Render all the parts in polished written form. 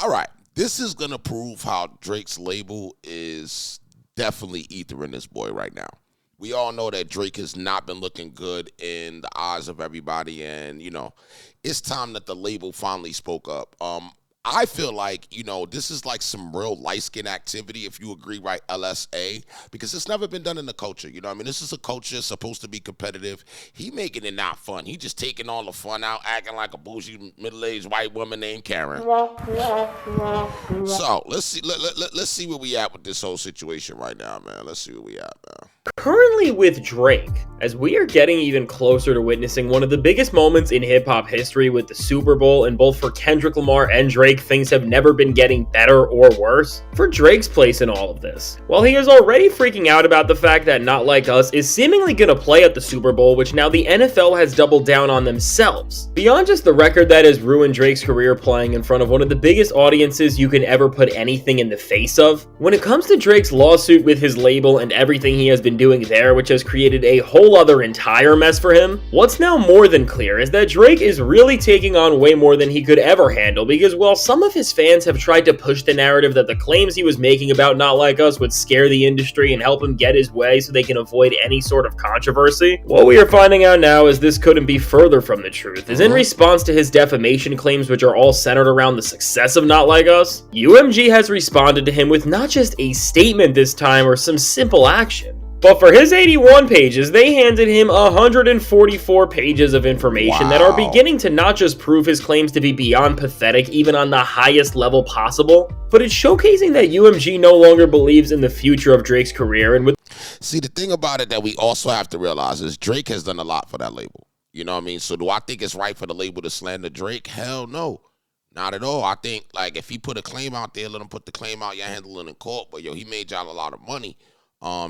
All right, this is gonna prove how Drake's label is definitely ethering this boy right now. We all know that Drake has not been looking good in the eyes of everybody, and it's time that the label finally spoke up. I feel like, this is like some real light-skin activity, if you agree, right, LSA, because it's never been done in the culture. This is a culture supposed to be competitive. He making it not fun. He just taking all the fun out, acting like a bougie middle-aged white woman named Karen. So let's see where we at with this whole situation right now, man. Let's see where we at, man. Currently with Drake, as we are getting even closer to witnessing one of the biggest moments in hip-hop history with the Super Bowl, and both for Kendrick Lamar and Drake, things have never been getting better or worse. For Drake's place in all of this, while he is already freaking out about the fact that Not Like Us is seemingly going to play at the Super Bowl, which now the NFL has doubled down on themselves. Beyond just the record that has ruined Drake's career playing in front of one of the biggest audiences you can ever put anything in the face of, when it comes to Drake's lawsuit with his label and everything he has been doing there, which has created a whole other entire mess for him, what's now more than clear is that Drake is really taking on way more than he could ever handle, because while some of his fans have tried to push the narrative that the claims he was making about Not Like Us would scare the industry and help him get his way so they can avoid any sort of controversy, what we are finding out now is this couldn't be further from the truth, is in response to his defamation claims, which are all centered around the success of Not Like Us, UMG has responded to him with not just a statement this time or some simple action, but for his 81 pages, they handed him 144 pages of information that are beginning to not just prove his claims to be beyond pathetic, even on the highest level possible, but it's showcasing that UMG no longer believes in the future of Drake's career. And See, the thing about it that we also have to realize is Drake has done a lot for that label. You know what I mean? So do I think it's right for the label to slander Drake? Hell no. Not at all. I think, like, if he put a claim out there, let him put the claim out, y'all handle it in court, but he made y'all a lot of money.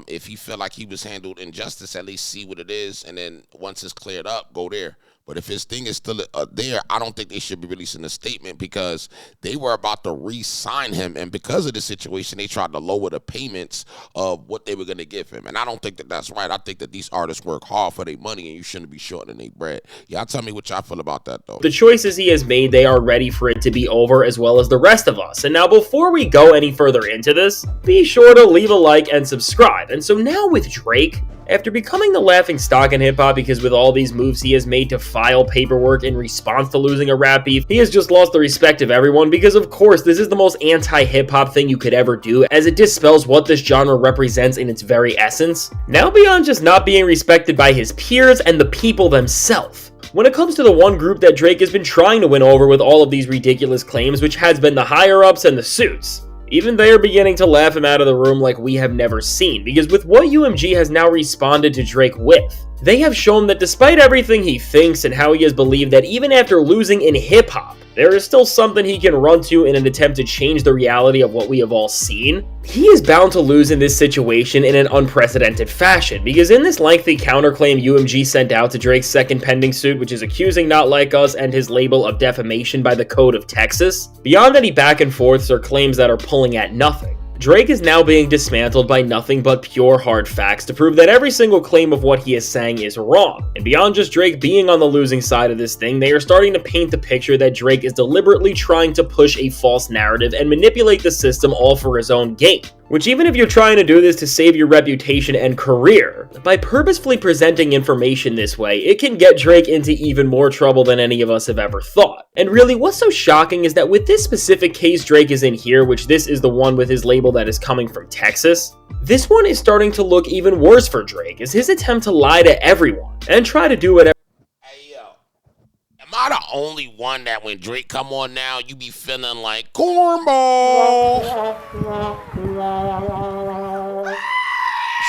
If he felt like he was handled injustice, at least see what it is, and then once it's cleared up, go there. But if his thing is still there, I don't think they should be releasing a statement, because they were about to re-sign him, and because of the situation, they tried to lower the payments of what they were going to give him. And I don't think that that's right. I think that these artists work hard for their money, and you shouldn't be shorting their bread. Y'all tell me what y'all feel about that, though. The choices he has made, they are ready for it to be over, as well as the rest of us. And now, before we go any further into this, be sure to leave a like and subscribe. And so now with Drake, after becoming the laughingstock in hip-hop because with all these moves he has made to file paperwork in response to losing a rap beef, he has just lost the respect of everyone, because of course this is the most anti-hip-hop thing you could ever do, as it dispels what this genre represents in its very essence. Now beyond just not being respected by his peers and the people themselves, when it comes to the one group that Drake has been trying to win over with all of these ridiculous claims, which has been the higher-ups and the suits, even they are beginning to laugh him out of the room like we have never seen, because with what UMG has now responded to Drake with, they have shown that despite everything he thinks and how he has believed that even after losing in hip-hop, there is still something he can run to in an attempt to change the reality of what we have all seen, he is bound to lose in this situation in an unprecedented fashion, because in this lengthy counterclaim UMG sent out to Drake's second pending suit, which is accusing Not Like Us and his label of defamation by the Code of Texas, beyond any back and forths or claims that are pulling at nothing, Drake is now being dismantled by nothing but pure hard facts to prove that every single claim of what he is saying is wrong. And beyond just Drake being on the losing side of this thing, they are starting to paint the picture that Drake is deliberately trying to push a false narrative and manipulate the system all for his own gain. Which, even if you're trying to do this to save your reputation and career, by purposefully presenting information this way, it can get Drake into even more trouble than any of us have ever thought. And really, what's so shocking is that with this specific case Drake is in here, which this is the one with his label that is coming from Texas, this one is starting to look even worse for Drake, as his attempt to lie to everyone and try to do whatever. Am I the only one that when Drake come on now, you be feeling like cornball?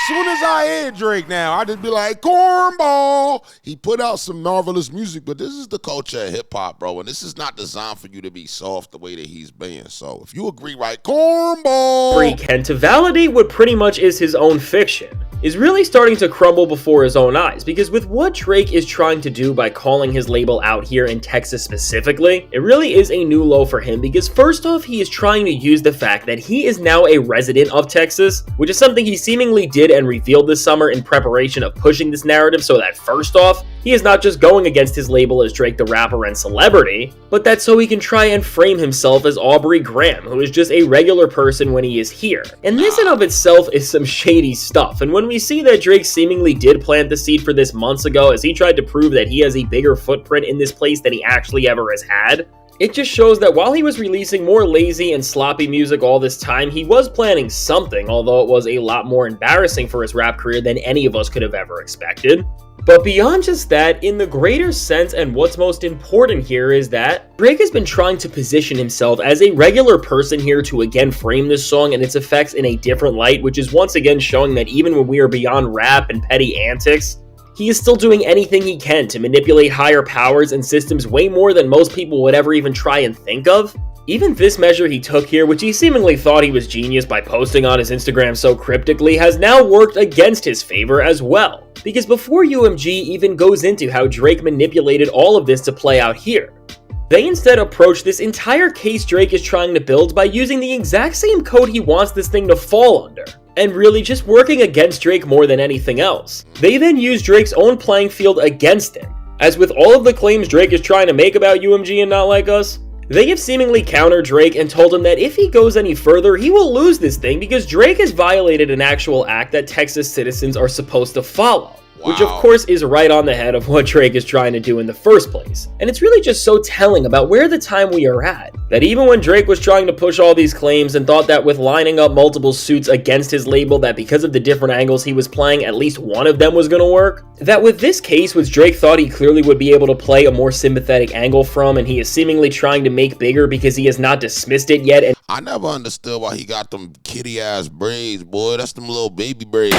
Soon as I hear Drake now, I just be like, cornball. He put out some marvelous music, but this is the culture of hip-hop, bro, and this is not designed for you to be soft the way that he's being. So if you agree, right, cornball. Freak, and to validate what pretty much is his own fiction, is really starting to crumble before his own eyes, because with what Drake is trying to do by calling his label out here in Texas specifically, it really is a new low for him, because first off, he is trying to use the fact that he is now a resident of Texas, which is something he seemingly did and revealed this summer in preparation of pushing this narrative, so that first off, He is not just going against his label as Drake the rapper and celebrity, but that's so he can try and frame himself as Aubrey Graham, who is just a regular person when he is here. And this in of itself is some shady stuff, and when we see that Drake seemingly did plant the seed for this months ago as he tried to prove that he has a bigger footprint in this place than he actually ever has had, it just shows that while he was releasing more lazy and sloppy music all this time, he was planning something, although it was a lot more embarrassing for his rap career than any of us could have ever expected. But beyond just that, in the greater sense, and what's most important here is that Drake has been trying to position himself as a regular person here to again frame this song and its effects in a different light, which is once again showing that even when we are beyond rap and petty antics, he is still doing anything he can to manipulate higher powers and systems way more than most people would ever even try and think of. Even this measure he took here, which he seemingly thought he was genius by posting on his Instagram so cryptically, has now worked against his favor as well. Because before UMG even goes into how Drake manipulated all of this to play out here, they instead approach this entire case Drake is trying to build by using the exact same code he wants this thing to fall under, and really just working against Drake more than anything else. They then use Drake's own playing field against him. As with all of the claims Drake is trying to make about UMG and Not Like Us, they have seemingly countered Drake and told him that if he goes any further, he will lose this thing because Drake has violated an actual act that Texas citizens are supposed to follow. Which of course is right on the head of what Drake is trying to do in the first place. And it's really just so telling about where the time we are at, that even when Drake was trying to push all these claims and thought that with lining up multiple suits against his label that because of the different angles he was playing, at least one of them was gonna work, that with this case, which Drake thought he clearly would be able to play a more sympathetic angle from, and he is seemingly trying to make bigger because he has not dismissed it yet. And I never understood why he got them kitty ass braids, boy. That's them little baby braids.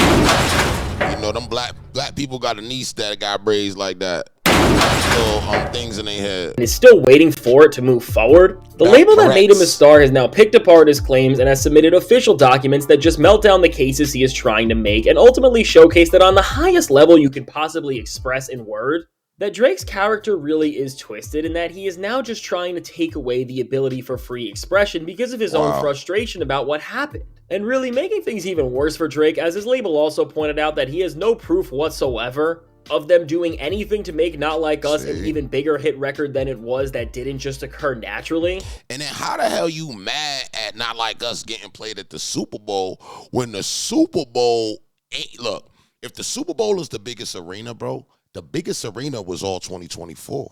You know, them black people got a niece that got braids like that. Little things in their head. And is still waiting for it to move forward. The label that made him a star has now picked apart his claims and has submitted official documents that just melt down the cases he is trying to make and ultimately showcase that on the highest level you can possibly express in word, that Drake's character really is twisted and that he is now just trying to take away the ability for free expression because of his own frustration about what happened. And really making things even worse for Drake, as his label also pointed out that he has no proof whatsoever of them doing anything to make Not Like Us an even bigger hit record than it was that didn't just occur naturally. And then how the hell you mad at Not Like Us getting played at the Super Bowl when the Super Bowl ain't... Look, if the Super Bowl is the biggest arena, bro, the biggest arena was all 2024.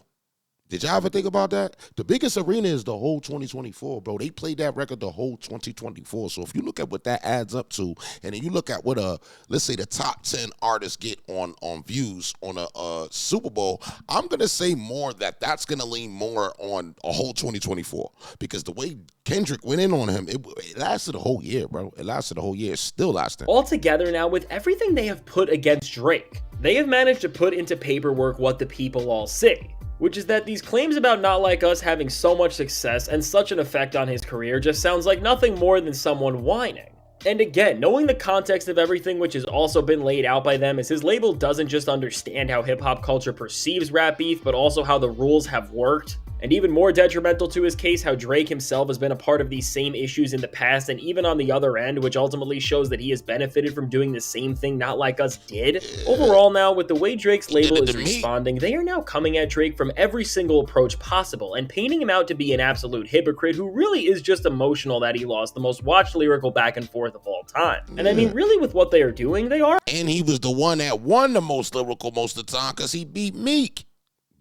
Did y'all ever think about that? The biggest arena is the whole 2024, bro. They played that record the whole 2024. So if you look at what that adds up to, and then you look at what let's say the top 10 artists get on views on a Super Bowl, I'm gonna say more that's gonna lean more on a whole 2024 because the way Kendrick went in on him, it lasted a whole year, bro. It lasted a whole year. It's still lasting. Altogether now, with everything they have put against Drake, they have managed to put into paperwork what the people all say, which is that these claims about Not Like Us having so much success and such an effect on his career just sounds like nothing more than someone whining. And again, knowing the context of everything which has also been laid out by them is his label doesn't just understand how hip-hop culture perceives rap beef, but also how the rules have worked. And even more detrimental to his case, how Drake himself has been a part of these same issues in the past, and even on the other end, which ultimately shows that he has benefited from doing the same thing Not Like Us did. Overall now, with the way Drake's label is responding, they are now coming at Drake from every single approach possible, and painting him out to be an absolute hypocrite who really is just emotional that he lost the most watched lyrical back and forth of all time. And I mean, really with what they are doing, they are. And he was the one that won the most lyrical most of the time because he beat Meek.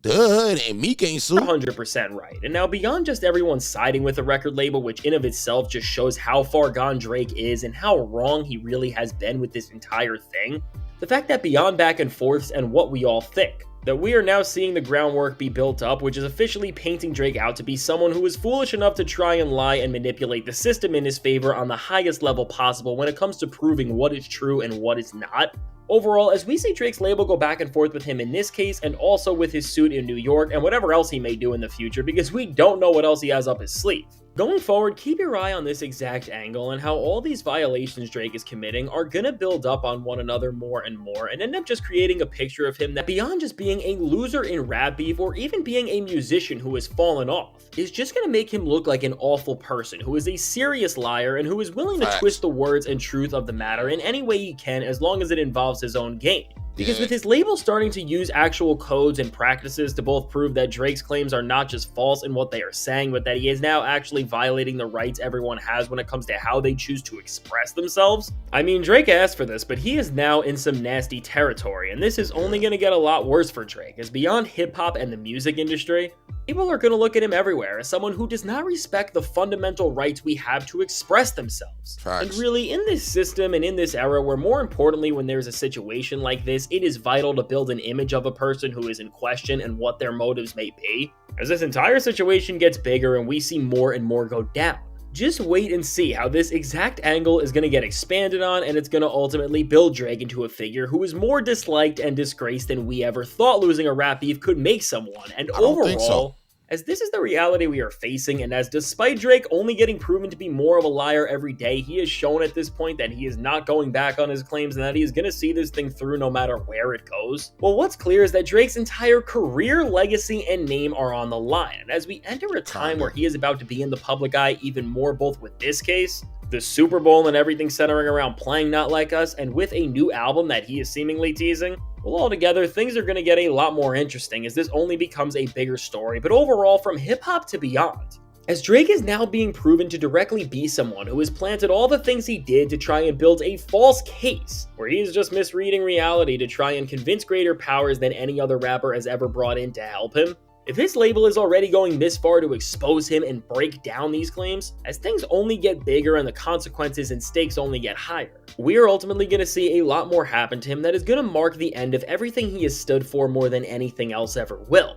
Duh, and Meek ain't so 100% right. And now beyond just everyone siding with the record label, which in of itself just shows how far gone Drake is and how wrong he really has been with this entire thing, the fact that beyond back and forths and what we all think, that we are now seeing the groundwork be built up, which is officially painting Drake out to be someone who is foolish enough to try and lie and manipulate the system in his favor on the highest level possible when it comes to proving what is true and what is not. Overall, as we see Drake's label go back and forth with him in this case, and also with his suit in New York, and whatever else he may do in the future, because we don't know what else he has up his sleeve. Going forward, keep your eye on this exact angle and how all these violations Drake is committing are gonna build up on one another more and more, and end up just creating a picture of him that beyond just being a loser in rap beef, or even being a musician who has fallen off, is just gonna make him look like an awful person who is a serious liar and who is willing to twist the words and truth of the matter in any way he can as long as it involves his own gain. Because Yeah. with his label starting to use actual codes and practices to both prove that Drake's claims are not just false in what they are saying, but that he is now actually violating the rights everyone has when it comes to how they choose to express themselves. I mean, Drake asked for this, but he is now in some nasty territory, and this is only going to get a lot worse for Drake, as beyond hip-hop and the music industry, people are going to look at him everywhere as someone who does not respect the fundamental rights we have to express themselves. Facts. And really, in this system and in this era, where more importantly, when there's a situation like this, it is vital to build an image of a person who is in question and what their motives may be, as this entire situation gets bigger and we see more and more go down. Just wait and see how this exact angle is going to get expanded on, and it's going to ultimately build Drake into a figure who is more disliked and disgraced than we ever thought losing a rap beef could make someone. And I don't think overall, so. as this is the reality we are facing, and as despite Drake only getting proven to be more of a liar every day, he has shown at this point that he is not going back on his claims and that he is going to see this thing through no matter where it goes. Well, what's clear is that Drake's entire career, legacy, and name are on the line. And as we enter a time where he is about to be in the public eye even more, both with this case, the Super Bowl, and everything centering around playing Not Like Us, and with a new album that he is seemingly teasing, well, altogether, things are going to get a lot more interesting as this only becomes a bigger story, but overall from hip-hop to beyond. As Drake is now being proven to directly be someone who has planted all the things he did to try and build a false case, where he is just misreading reality to try and convince greater powers than any other rapper has ever brought in to help him. If his label is already going this far to expose him and break down these claims, as things only get bigger and the consequences and stakes only get higher, we are ultimately going to see a lot more happen to him that is going to mark the end of everything he has stood for more than anything else ever will.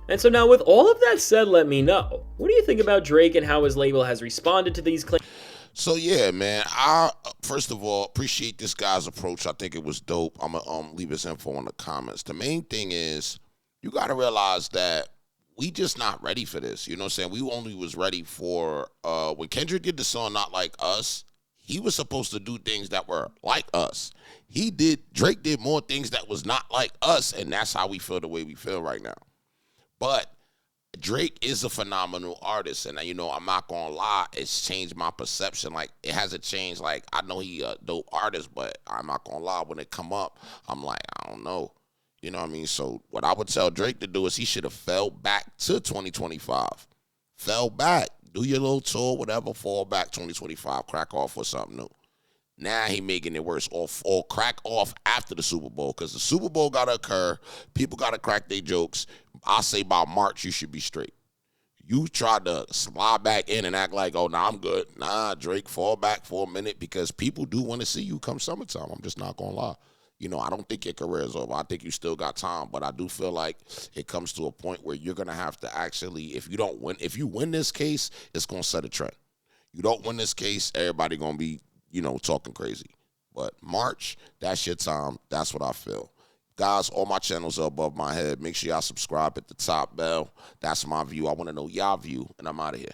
And so now, with all of that said, let me know, what do you think about Drake and how his label has responded to these claims? So yeah, man. I first of all appreciate this guy's approach. I think it was dope. I'm gonna leave his info in the comments. The main thing is, you got to realize that we just not ready for this. You know what I'm saying? We only was ready for when Kendrick did the song Not Like Us, he was supposed to do things that were like us. Drake did more things that was not like us, and that's how we feel the way we feel right now. But Drake is a phenomenal artist, and you know, I'm not gonna lie, it's changed my perception. Like, it hasn't changed. Like, I know he a dope artist, but I'm not gonna lie, when it come up, I'm like, I don't know. You know what I mean? So what I would tell Drake to do is he should have fell back to 2025. Fell back. Do your little tour, whatever, fall back 2025, crack off with something new. Now he making it worse. Or crack off after the Super Bowl, because the Super Bowl got to occur. People got to crack their jokes. I say by March, you should be straight. You tried to slide back in and act like, oh, nah, I'm good. Nah, Drake, fall back for a minute, because people do want to see you come summertime. I'm just not going to lie. You know, I don't think your career is over. I think you still got time, but I do feel like it comes to a point where you're going to have to actually, if you win this case, it's going to set a trend. You don't win this case, everybody going to be, you know, talking crazy. But March, that's your time. That's what I feel. Guys, all my channels are above my head. Make sure y'all subscribe at the top bell. That's my view. I want to know y'all view, and I'm out of here.